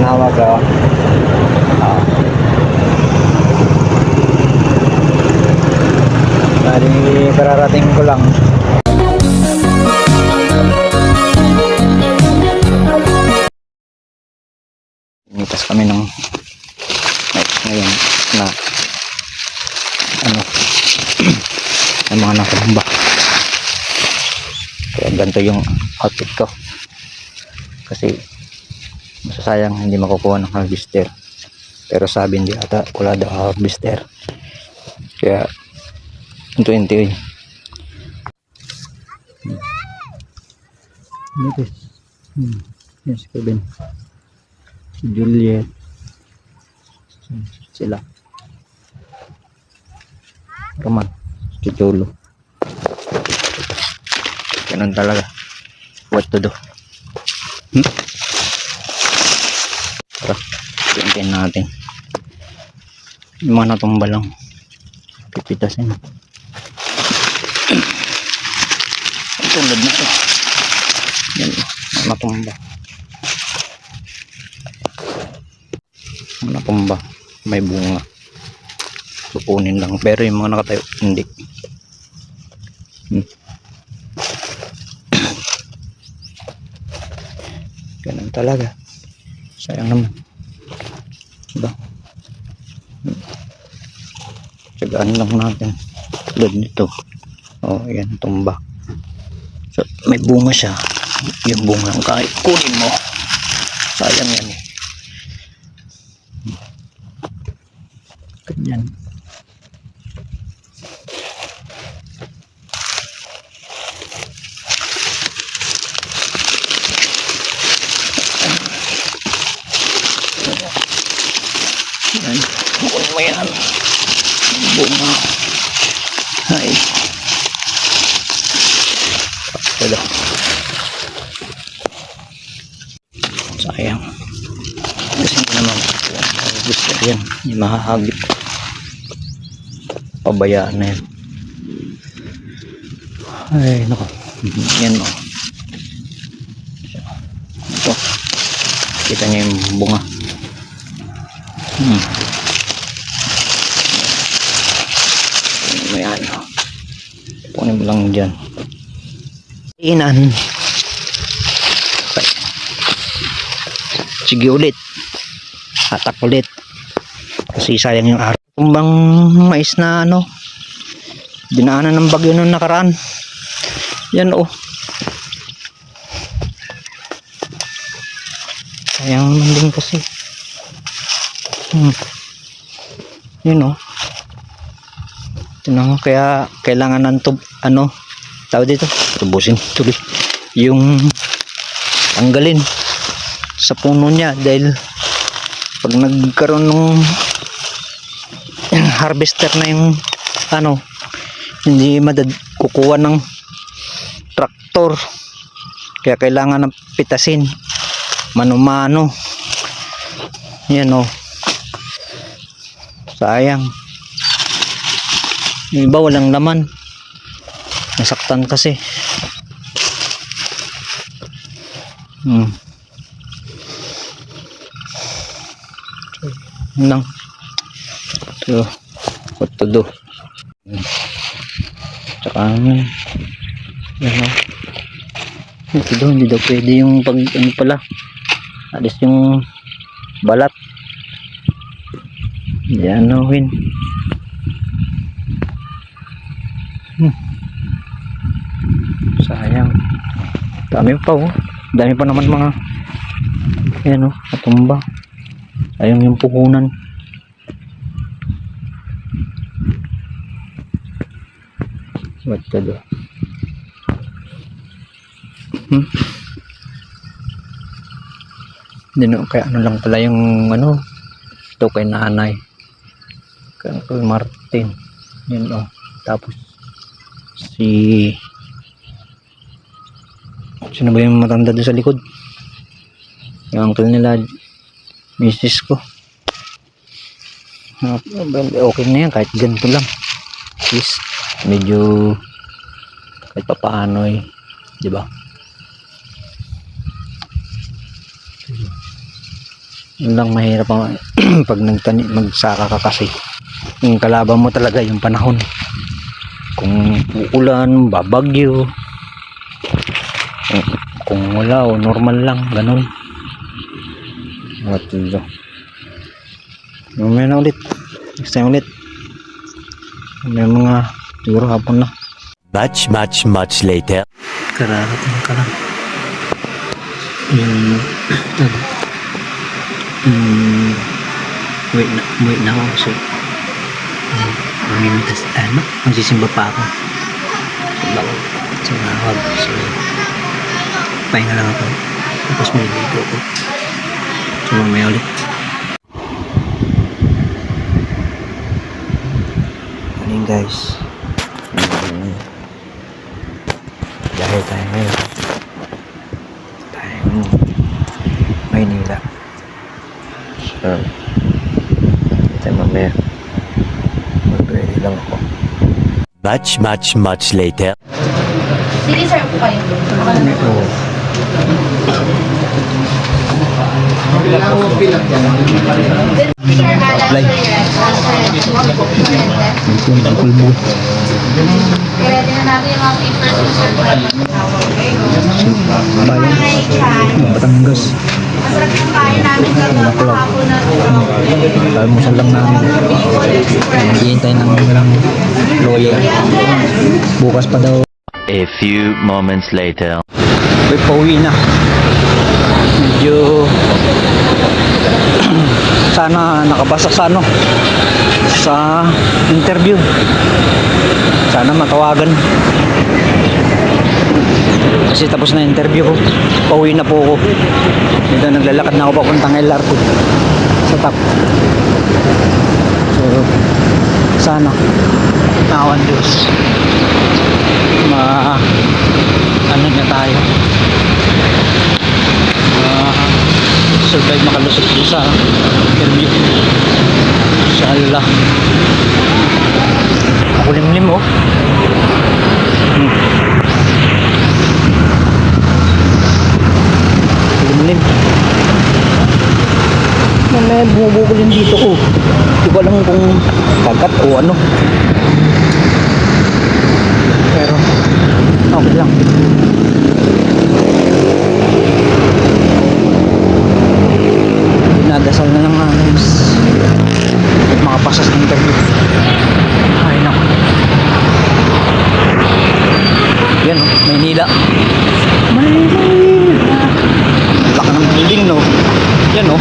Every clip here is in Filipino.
tinawag bali kararating ko lang. Initas kami ng ngayon na ano ng mga nakumba, kaya ganito yung outfit ko kasi masasayang hindi makukuha ng harvester, pero sabi hindi ata wala daw harvester, kaya 20 yes, Kevin, si Juliet, sila Roman, si Cholo. Ganun talaga, what to do. Tara, tingin natin yung mga natumba lang, pipitasin. Ang tulad nito yan, natumba, natumba, may bunga, sukunin lang, pero yung mga nakatayo hindi. Ganun talaga, sayang naman, diba? Tsagaan lang natin tulad nito. Oh, yan, tumba. So, may bunga siya, yung bunga kahit kunin mo, sayang yan eh. Ganyan. Yan, kunin mo yan, bunga. Ay, wala, sayang kasi hindi naman gusto yan, hindi mahahagip, pabayaan na yan. Ay nako, yan o, ito kita niya yung bunga. Ayan, punin mo lang dyan, inan. Sige ulit, hatak ulit kasi sayang yung araw. Tumbang mais na ano, dinaanan ng bagyo nung nakaraan. Yan oh, sayang naman din kasi. Yun oh, tinanong, kaya kailangan ng ano tawag dito, tubusin tuloy yung tanggalin sa puno niya, dahil pag nagkaroon ng harvester na yung ano, hindi kukuha ng traktor, kaya kailangan ng pitasin mano-mano. Yan o, sayang, yung iba walang laman, nasaktan kasi. Nang so what to do. Tsaka yan o, ito daw hindi daw pwede yung pag ano pala, alis yung balat, yan o win. Sayang, dami pa oh, dami pa naman mga yan o, natumba. Ayun yung puhunan. What to do? Kaya ano lang pala yung ano, ito kay nanay, kay Uncle Martin. Yan o, tapos si sino ba yung matanda doon sa likod, yung uncle nila, misis ko. Okay na yan kahit ganito lang, please, medyo kahit papaano eh, di ba? Yun lang mahirap ang pag magsaka ka kasi yung kalaban mo talaga yung panahon, kung uulan, babagyo, kung wala o normal lang, ganun. At ito, mamaya na ulit, next time ulit, may mga siguro hapon na. Much later. Kararating ka lang wait na ako kasi mamimitas, magsisimba pa ako sa mahawag, so pahinga lang ako tapos maliligo ako, so mamaya ulit. Morning guys, dahil tayo ngayon Maynila, so tayo mamaya mag-ready lang ako. Much later. Sige, sir, po kayo. Oo. Apply. Ang pulbo. I-ready na natin yung mga papers, sir. Bayan. Batangas. Masarap yung kain namin kahapon na Almusal lang namin. Hihintay ng lawyer. Bukas pa daw. A few moments later. Uy, pauwi na. Medyo sana nakabasa sa sa interview. Sana matawagan. Kasi tapos na interview ko. Pauwi na po ako. Dito naglalakad na ako papuntang LRT sa top. So sana nawan Diyos ano niya tayo, survive, makalusot din sa interview. Inshallah. Ako limlim oh. Limlim. Mamaya bumubukol yung dito ko. Hindi ko alam kung kagat o ano. Pero okay lang. Nadasal na lang namin makapasa sa interview. Ay naku. Yan o, Maynila. Laka ng building no. Yan o.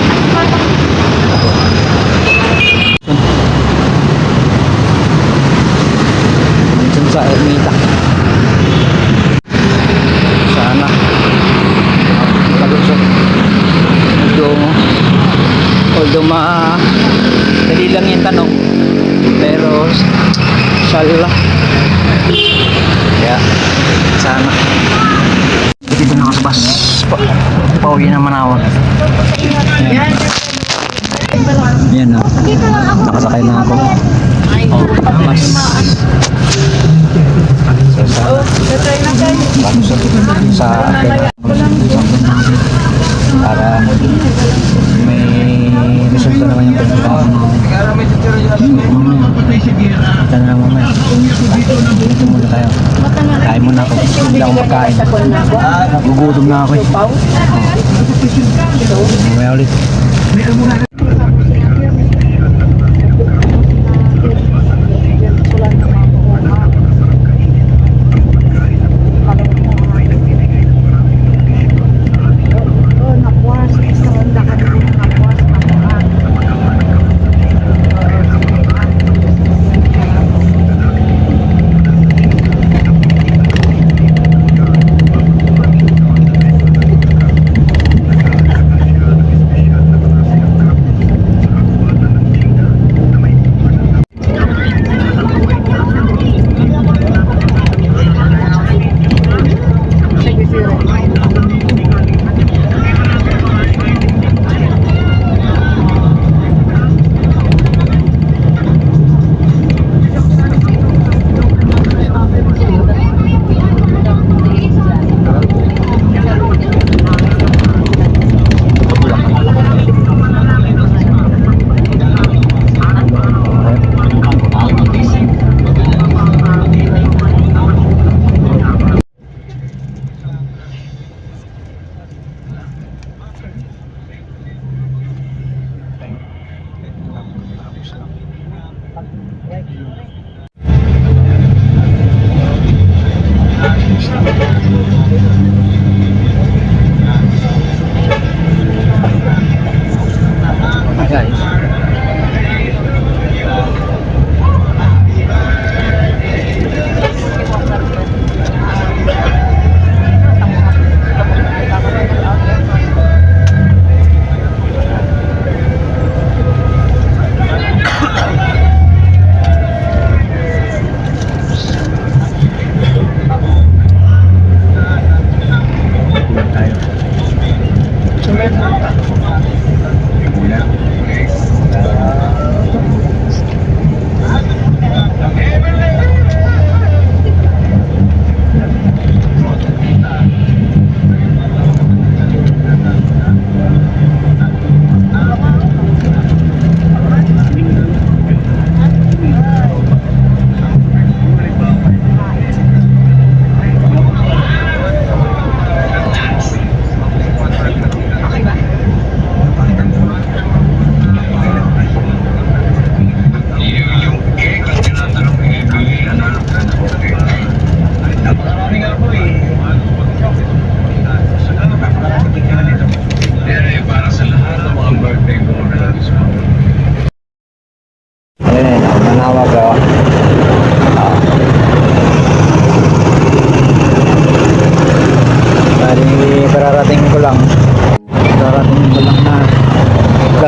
Minsan sa Ermita. Sana malusot. Although dali lang yung tanong, pero inshallah, kaya sana. Dito na ako sa bus, pauwi ng Manawag. Yan o, nakasakay na ako. Mas sa para may resulta naman yung pagkakaroon ito na lang mamaya. Dito muna tayo, kain muna ako, hindi ako magkain, gugutom na ako mamaya ulit.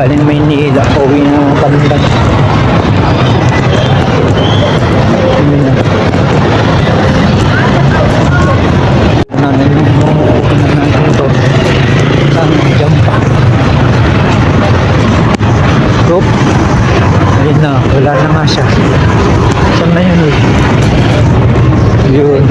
galing Maynila, pauwi na ng Pandan. Yun na. Namin yung natin ito. Saan jump pa? Rope. Ayun na, wala na nga siya. Saan na yun eh? Yun.